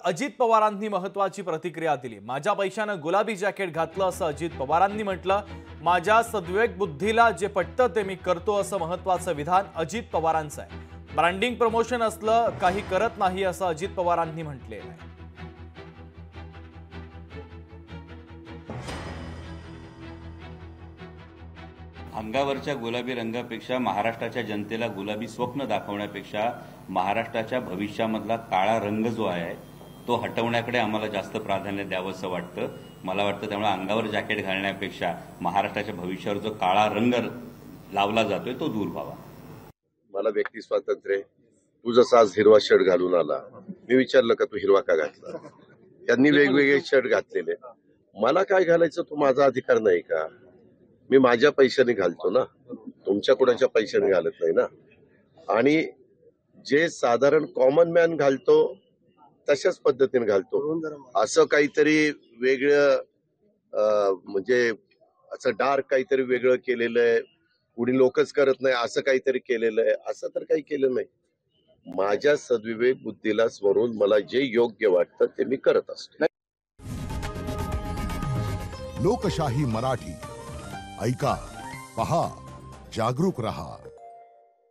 अजित पवारांनी महत्त्वाची प्रतिक्रिया दिली। माझ्या पैशाने गुलाबी जॅकेट घातलं असं अजित पवारांनी म्हटलं। माझ्या सद्विवेक बुद्धीला जे पटतं ते मी करतो असं महत्त्वाचं विधान अजित पवारांचं आहे। ब्रँडिंग प्रमोशन असलं काही करत नाही असं अजित पवारांनी म्हटलेलं आहे। अंगावरच्या गुलाबी रंगापेक्षा महाराष्ट्राच्या जनतेला गुलाबी स्वप्न दाखवण्यापेक्षा महाराष्ट्राच्या भविष्यामधला काळा रंग जो आहे तो हटवण्याकडे आम्हाला जास्त प्राधान्य द्यावं असं वाटतं। मला वाटतं त्यामुळे अंगावर जॅकेट घालण्यापेक्षा महाराष्ट्राच्या भविष्यावर जो काळा रंग लावला जातोय तो दूर व्हावा। मला व्यक्ती स्वातंत्र्य, तू जसा आज हिरवा शर्ट घालून आला, मी विचारलं का तू हिरवा का घातला? त्यांनी वेगवेगळे शर्ट घातलेले, मला काय घालायचं तो माझा अधिकार नाही का? मी माझ्या पैशाने घालतो ना, तुमच्या कुणाच्या पैशाने घालत नाही ना। आणि जे साधारण कॉमन मॅन घालतो तशाच पद्धतीने घालतो। असं काहीतरी वेगळं म्हणजे असं डार्क काहीतरी वेगळं केलेलं आहे, कुणी लोकच करत नाही असं काहीतरी केलेलं आहे, असं तर काही केलं नाही। माझ्या सद्विवेक बुद्धीला स्मरून मला जे योग्य वाटतं ते मी करत असतो। लोकशाही मराठी ऐका, पहा, जागरूक रहा।